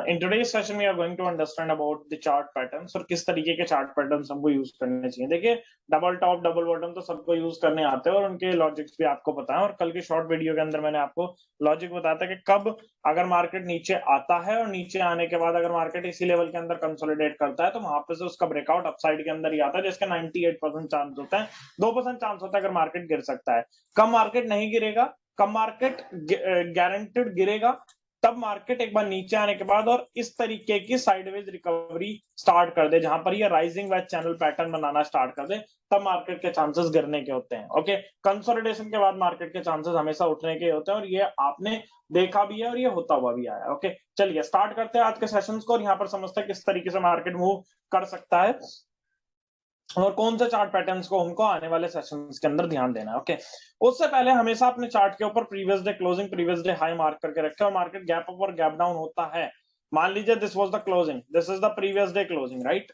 In today's session, we are going to understand about the chart patterns और किस तरीके के चार्ट पैटर्न्स हमको यूज करने चाहिए। देखिए, डबल टॉप डबल बॉटम तो सबको यूज करने आते हैं और उनके लॉजिक्स भी आपको पता है। और कल के शॉर्ट वीडियो के अंदर मैंने आपको लॉजिक बताया था कि कब अगर मार्केट नीचे आता है और नीचे आने के बाद अगर मार्केट इसी लेवल के अंदर कंसोलिडेट करता है तो वहां पे से उसका ब्रेकआउट अपसाइड के अंदर ही आता है, जिसका 98% चांस होता है। 2% चांस होता है अगर मार्केट गिर सकता है। कब मार्केट नहीं गिरेगा, कब मार्केट गारंटेड गिरेगा, तब मार्केट एक बार नीचे आने के बाद और इस तरीके की साइडवेज रिकवरी स्टार्ट कर दे, जहां पर ये राइजिंग वेज चैनल पैटर्न बनाना स्टार्ट कर दे, तब मार्केट के चांसेस गिरने के होते हैं। ओके, कंसोलिडेशन के बाद मार्केट के चांसेस हमेशा उठने के होते हैं और ये आपने देखा भी है और ये होता हुआ भी आया। ओके, चलिए स्टार्ट करते हैं आज के सेशंस को और यहाँ पर समझते हैं किस तरीके से मार्केट मूव कर सकता है और कौन से चार्ट पैटर्न्स को हमको आने वाले सेशंस के अंदर ध्यान देना है। ओके, उससे पहले हमेशा अपने चार्ट के ऊपर previous day closing, previous day high mark करके रखें और मार्केट गैप अप और गैप डाउन होता है। मान लीजिए this was the closing, this is the previous day closing, right.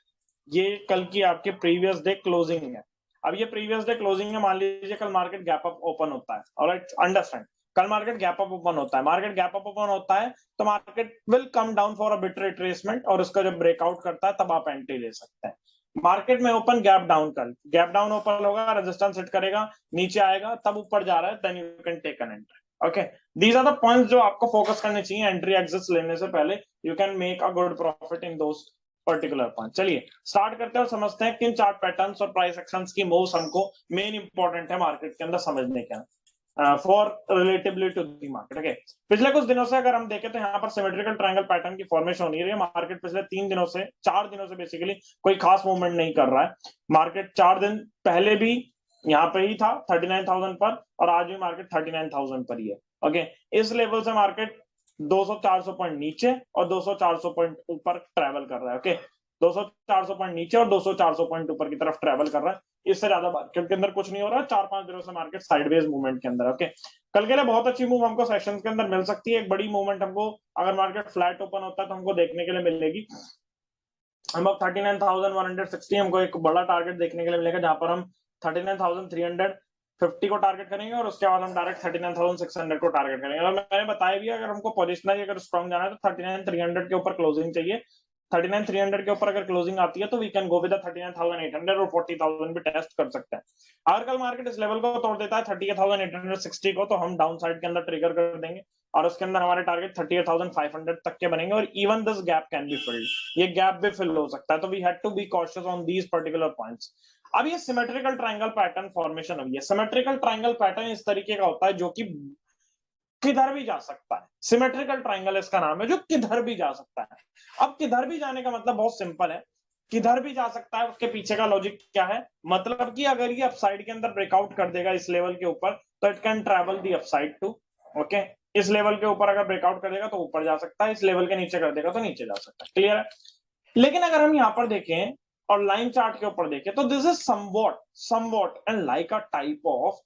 ये कल की आपके प्रीवियस डे क्लोजिंग है। अब ये प्रीवियस डे क्लोजिंग है, मान लीजिए कल मार्केट गैप अप ओपन होता है। ऑलराइट, अंडरस्टैंड, कल मार्केट गैप अप ओपन होता है। मार्केट गैप अप ओपन होता है तो market will come down for a bit retracement और उसका जब ब्रेकआउट करता है तब आप एंट्री ले सकते हैं। मार्केट में ओपन गैप डाउन, कल गैप डाउन ओपन होगा, रेजिस्टेंस हिट करेगा, नीचे आएगा, तब ऊपर जा रहा है, then you can take an entry. Okay, these are the points जो आपको फोकस करने चाहिए एंट्री एग्जिट्स लेने से पहले। You can make a good profit in those particular point. चलिए स्टार्ट करते हैं और समझते हैं किन चार्ट पैटर्न्स और प्राइस एक्शंस की मूव्स हमको मेन इंपॉर्टेंट है मार्केट के अंदर समझने के for relatively to the market. Okay, पिछले कुछ दिनों से अगर हम देखें तो यहाँ पर सिमेट्रिकल ट्रायंगल पैटर्न की फॉर्मेशन हो नहीं रही है। मार्केट पिछले 4 दिनों से बेसिकली कोई खास मूवमेंट नहीं कर रहा है। मार्केट 4 दिन पहले भी यहाँ पे ही था 39,000 पर और आज भी मार्केट 39,000 पर ही है। ओके, इस लेवल से मार्केट 200-400 पॉइंट नीचे और 200-400 पॉइंट ऊपर ट्रेवल कर रहा है। ओके, 200-400 पॉइंट नीचे और 200-400 पॉइंट ऊपर की तरफ ट्रेवल कर रहा है। इससे ज्यादा मार्केट के अंदर कुछ नहीं हो रहा है। 4-5 दिनों से मार्केट साइडवेज मूवमेंट के अंदर। ओके, कल के लिए बहुत अच्छी मूव हमको सेशन के अंदर मिल सकती है। एक बड़ी मूवमेंट हमको अगर मार्केट फ्लैट ओपन होता है तो हमको देखने के लिए मिलेगी। हम अब 39,160 हमको एक बड़ा टारगेट देखने के लिए मिलेगा, जहां पर हम 39,350 को टारगेट करेंगे और उसके बाद हम डायरेक्ट 39,600 को टारगेट करेंगे। और मैंने बताया भी अगर हमको पोजिशनली अगर स्ट्रॉन्ग जाना है तो 39,300 के ऊपर क्लोजिंग चाहिए। 39,300 के ऊपर अगर क्लोजिंग आती है तो वी कैन गो विद 39,800 और 40,000 भी टेस्ट कर सकते हैं। अगर कल मार्केट इस लेवल को तोड़ देता है 38,860 को, तो हम डाउन साइड के अंदर ट्रिगर कर देंगे और उसके अंदर हमारे टारगेट 38,500 तक के बनेंगे और even this gap can be filled, ये गैप भी फिल हो सकता है। तो we had to be cautious on these particular points. अब ये सिमेट्रिकल ट्रायंगल पैटर्न फॉर्मेशन हुई है। सिमेट्रिकल ट्रायंगल पैटर्न इस तरीके का होता है जो कि किधर भी जा सकता है। सिमेट्रिकल ट्रायंगल इसका नाम है, जो किधर भी जा सकता है। अब किधर भी जाने का मतलब बहुत सिंपल है, किधर भी जा सकता है। उसके पीछे का लॉजिक क्या है, मतलब कि अगर ये अपसाइड के अंदर ब्रेकआउट कर देगा इस लेवल के ऊपर तो it can travel the upside too. Okay, इस लेवल के ऊपर अगर ब्रेकआउट कर देगा तो ऊपर जा सकता है, इस लेवल के नीचे कर देगा तो नीचे जा सकता है। क्लियर है। लेकिन अगर हम यहाँ पर देखें और लाइन चार्ट के ऊपर देखें तो this is somewhat and like a type of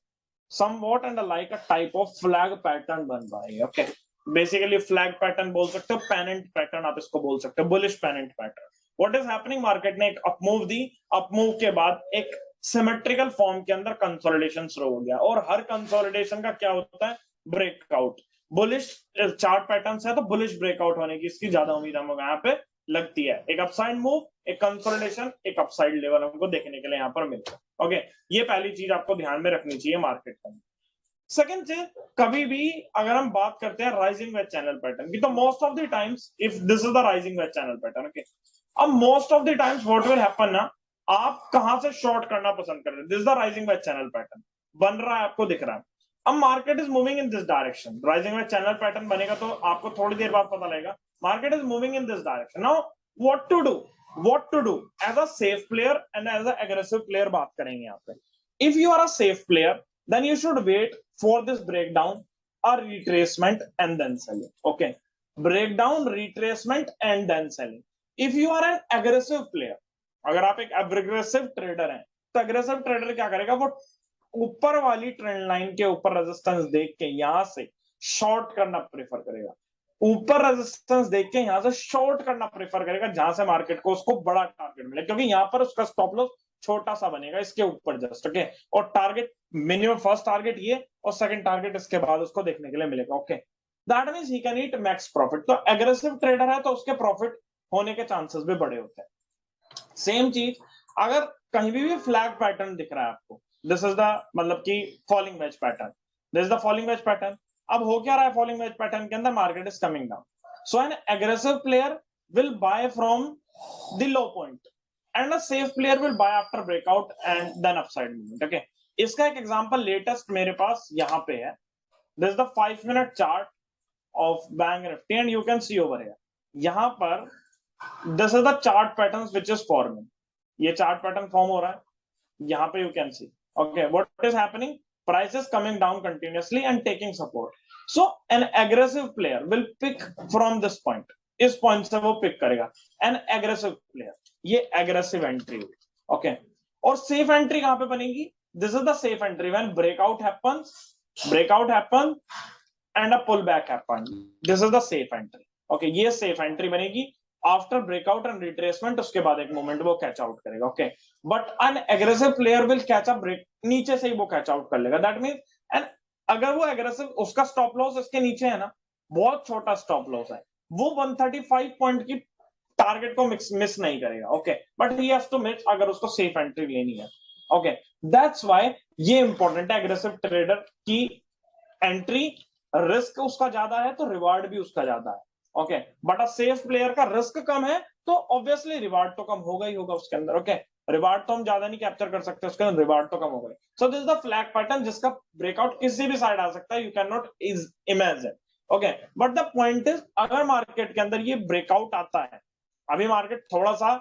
flag pattern बन रहा है। ओके, बेसिकली फ्लैग पैटर्न बोल सकते हो, पेनेंट पैटर्न आप इसको बोल सकते हो, bullish pennant pattern. What is happening, market ने एक अपमूव दी, अपमूव के बाद एक सिमेट्रिकल फॉर्म के अंदर कंसोलिडेशन शुरू हो गया और हर कंसोलिडेशन का क्या होता है, ब्रेकआउट। बुलिश चार्ट पैटर्न है तो बुलिश ब्रेकआउट होने की इसकी ज्यादा उम्मीद हमको यहाँ पे लगती है। एक अपसाइड मूव, एक कंसोलिडेशन, एक अपसाइड लेवल हमको देखने के लिए यहाँ पर मिलता है। ओके, ये पहली चीज आपको ध्यान में रखनी चाहिए मार्केट में। सेकंड चीज, कभी भी अगर हम बात करते हैं राइजिंग वेज चैनल पैटर्न की, तो most of the times if this is the rising wedge channel pattern, okay, अब most of the times what will happen ना, आप कहां से शॉर्ट करना पसंद कर रहे हैं। This is the rising wedge channel pattern बन रहा है, आपको दिख रहा है। अब market is moving in this direction, rising wedge channel pattern बनेगा तो आपको थोड़ी देर बाद पता लगेगा market is moving in this direction. Now what to do as a safe player and as a aggressive player बात करेंगे यहाँ पे। If you are a safe player then you should wait for this breakdown or retracement and then selling. Okay, breakdown, retracement and then selling. If you are an aggressive player, अगर आप एक aggressive trader हैं तो aggressive trader क्या करेगा, वो ऊपर वाली ट्रेंड लाइन के ऊपर रेजिस्टेंस देख के यहां से शॉर्ट करना प्रेफर करेगा। ऊपर रेजिस्टेंस देख के यहां से शॉर्ट करना प्रेफर करेगा, जहां से मार्केट को उसको बड़ा टारगेट मिले, क्योंकि यहां पर उसका स्टॉप लॉस छोटा सा बनेगा इसके ऊपर जस्ट। ओके, और टारगेट मिनिमम फर्स्ट टारगेट ये और सेकंड टारगेट इसके बाद उसको देखने के लिए मिलेगा। Okay, that means he can eat max profit. तो एग्रेसिव ट्रेडर है तो उसके प्रॉफिट होने के चांसेस भी बड़े होते हैं। सेम चीज अगर कहीं भी फ्लैग पैटर्न दिख रहा है आपको, दिस इज द मतलब कि falling veg pattern, this is the falling veg pattern. अब हो क्या रहा है फॉलिंग वेज पैटर्न के अंदर, market is coming down, so an aggressive player will buy from the low point and a safe player will buy after breakout and then upside movement. Okay, इसका एक example latest मेरे पास यहाँ पे है, this is the 5 minute chart of bank Nifty and you can see over here, यहाँ पर this is the chart pattern which is forming, ये चार्ट पैटर्न फॉर्म हो रहा है यहाँ पे, you can see. Okay, what is happening, price is coming down continuously and taking support, so an aggressive player will pick from this point, इस point से वो pick करेगा एन एग्रेसिव प्लेयर, ये एग्रेसिव एंट्री हुई। Okay, और safe entry कहां पे बनेगी, this is the safe entry when breakout happen and a pull back happen, this is the safe entry. Okay, ये सेफ एंट्री बनेगी आफ्टर ब्रेकआउट एंड रिट्रेसमेंट, उसके बाद एक मोमेंट वो कैच आउट करेगा। Okay, but an aggressive player will catch up break, नीचे से ही वो कैच आउट कर लेगा, दैट मीन एंड अगर वो एग्रेसिव, उसका स्टॉप लॉस इसके नीचे है ना, बहुत छोटा स्टॉप लॉस है, वो 135 पॉइंट की टारगेट को मिस नहीं करेगा। Okay, but he has to miss अगर उसको सेफ एंट्री लेनी है। ओके, दैट्स व्हाई ये इंपॉर्टेंट है, एग्रेसिव ट्रेडर की एंट्री रिस्क उसका ज्यादा है तो रिवार्ड भी उसका ज्यादा है। Okay, but a safe player का रिस्क कम है तो ऑब्वियसली रिवार्ड तो कम होगा ही होगा उसके अंदर। ओके, रिवार्ड तो हम ज्यादा नहीं कैप्चर कर सकते उसके अंदर, रिवार्ड तो कम होगा। So this is the flag pattern जिसका ब्रेकआउट किसी भी साइड आ सकता है, you can not imagine. Okay, but the point is अगर मार्केट के अंदर ये ब्रेकआउट आता है, अभी मार्केट थोड़ा सा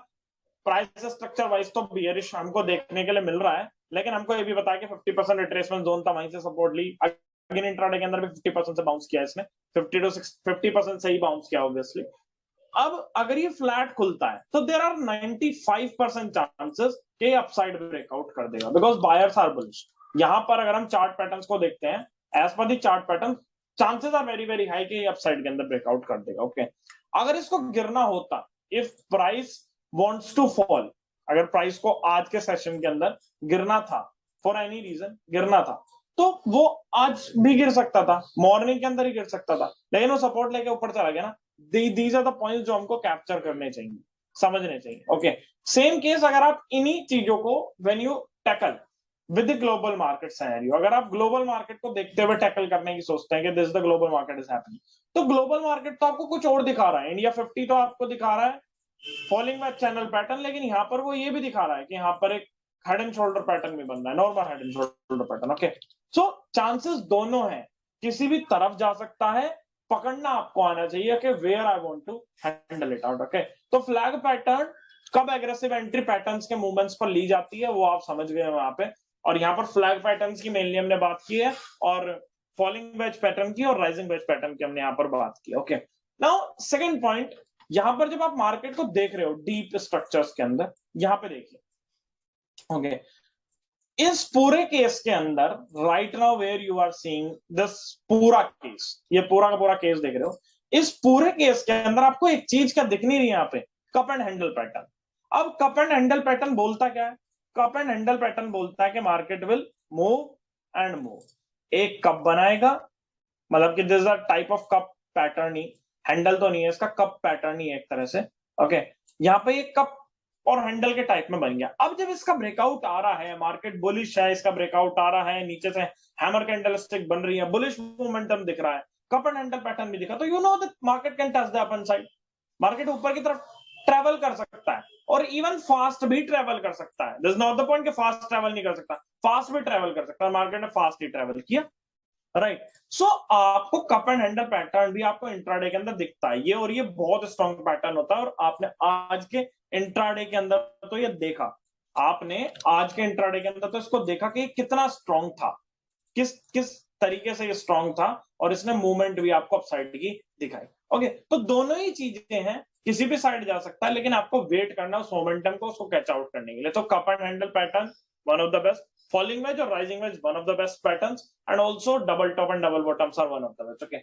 प्राइस स्ट्रक्चर वाइज तो बियरिश हमको देखने के लिए मिल रहा है, लेकिन हमको ये भी बताया कि 50% रिट्रेसमेंट जोन था, वहीं से सपोर्ट ली, अगेन इंट्राडे के अंदर भी 50% से बाउंस किया इसने, 50% से ही बाउंस किया ऑब्वियसली। अब अगर ये फ्लैट खुलता है तो देयर आर 95% चांसेस कि अपसाइड ब्रेकआउट कर देगा, बिकॉज बायर्स आर बुलिश। यहां पर अगर हम चार्ट पैटर्न्स को देखते हैं, as per the chart pattern, chances are very very high कि ये अपसाइड के अंदर ब्रेकआउट कर देगा। ओके, अगर इसको गिरना होता, if price wants to fall, अगर प्राइस को आज के सेशन के अंदर गिरना था, फॉर एनी रीजन गिरना था, तो वो आज भी गिर सकता था, मॉर्निंग के अंदर ही गिर सकता था, लेकिन वो सपोर्ट लेके ऊपर चला गया ना। दीज आर द पॉइंट्स जो हमको कैप्चर करने चाहिए, समझने चाहिए। ओके, सेम केस अगर आप इन्हीं चीजों को when you tackle with the global market scenario, अगर आप ग्लोबल मार्केट को देखते हुए टैकल करने की सोचते हैं कि this the global market is happening, तो ग्लोबल मार्केट तो आपको कुछ और दिखा रहा है, इंडिया 50 तो आपको दिखा रहा है फॉलिंग वेज चैनल पैटर्न, लेकिन यहाँ पर वो ये भी दिखा रहा है कि यहाँ पर एक हेड एंड शोल्डर पैटर्न भी बन रहा है, normal head and shoulder pattern. Okay, so chances दोनों हैं, किसी भी तरफ जा सकता है, पकड़ना आपको आना चाहिए कि where I want to handle it out. Okay, तो फ्लैग पैटर्न कब एग्रेसिव एंट्री पैटर्न्स के मूवमेंट्स पर ली जाती है वो आप समझ गए वहां पे, और यहाँ पर फ्लैग पैटर्न्स की मेनली हमने बात की है, और फॉलिंग वेज पैटर्न की और राइजिंग वेज पैटर्न की हमने यहाँ पर बात की। ओके, नाउ सेकंड पॉइंट, यहां पर जब आप मार्केट को देख रहे हो डीप स्ट्रक्चर्स के अंदर, यहां पे देखिए। ओके, इस पूरे केस के अंदर right now where you are seeing this पूरा केस, ये पूरा का पूरा केस देख रहे हो, इस पूरे केस के अंदर आपको एक चीज क्या दिख नहीं रही यहाँ पे, कप एंड हैंडल पैटर्न। अब कप एंड हैंडल पैटर्न बोलता क्या है, कप एंड हैंडल पैटर्न बोलता है कि market will move and move, एक कप बनाएगा, मतलब कि this is a type of cup pattern he, handle तो नहीं है इसका, कप पैटर्न ही है एक तरह से। ओके, यहाँ पे एक कप और हैंडल के टाइप में बन गया। अब जब इसका ब्रेकआउट आ रहा है, मार्केट बुलिश है, इसका ब्रेकआउट आ रहा है, नीचे से हैमर कैंडल स्टिक बन रही है, बुलिश मोमेंटम दिख रहा है, कप एंड हैंडल पैटर्न भी दिखा, तो you know that market can touch the upper side, market ऊपर की तरफ ट्रेवल कर सकता है, और इवन फास्ट भी ट्रेवल कर सकता है। This is not the point कि फास्ट ट्रेवल नहीं कर सकता, फास्ट भी ट्रेवल कर सकता है, मार्केट ने फास्ट ही ट्रेवल किया, राइट। सो आपको कप एंड हैंडल पैटर्न भी आपको इंट्राडे के अंदर दिखता है ये, और ये बहुत स्ट्रॉन्ग पैटर्न होता है, और आपने आज के इंट्राडे के अंदर तो ये देखा, आपने आज के इंट्राडे के अंदर तो इसको देखा कि कितना स्ट्रॉन्ग था, किस किस तरीके से ये स्ट्रॉन्ग था, और इसने मूवमेंट भी आपको अपसाइड की दिखाई। ओके, तो दोनों ही चीजें हैं, किसी भी साइड जा सकता है, लेकिन आपको वेट करना उस मोमेंटम को, उसको कैच आउट करने के लिए। तो cup and handle pattern one of the best, falling wedge और rising wedge one of the best patterns, and also double top and double bottoms are one of the best. Okay,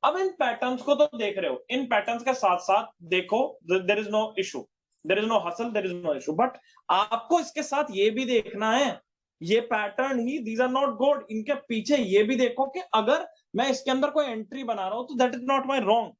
अब इन patterns को तो देख रहे हो, इन patterns के साथ साथ देखो, there is no issue, there is no hustle, there is no issue, but आपको इसके साथ ये भी देखना है ये पैटर्न ही, दीज आर नॉट गुड। इनके पीछे ये भी देखो कि अगर मैं इसके अंदर कोई एंट्री बना रहा हूं तो that is not my wrong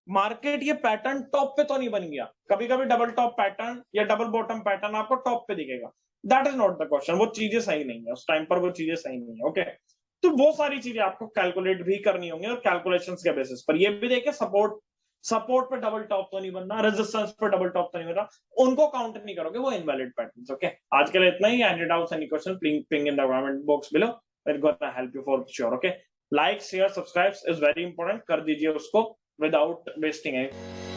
market. ये पैटर्न टॉप पे तो नहीं बन गया, कभी कभी डबल टॉप पैटर्न या डबल बॉटम पैटर्न आपको टॉप पे दिखेगा, that is not the question. वो चीजें सही नहीं है, उस टाइम पर वो चीजें सही नहीं है। ओके, तो वो सारी चीजें आपको कैलकुलेट भी करनी होंगी और कैलकुलेशंस के बेसिस पर। ये भी देखे सपोर्ट, सपोर्ट पे डबल टॉप तो नहीं बनना, रेजिस्टेंस पे डबल टॉप तो नहीं बनना, उनको काउंट नहीं करोगे, वो इनवैलिड पैटर्न्स। ओके, आज के लिए इतना ही। Any doubts, any question, ping in the comment box below, we're gonna help you for sure. Okay, like, share, subscribe is very important, कर दीजिए उसको without wasting it.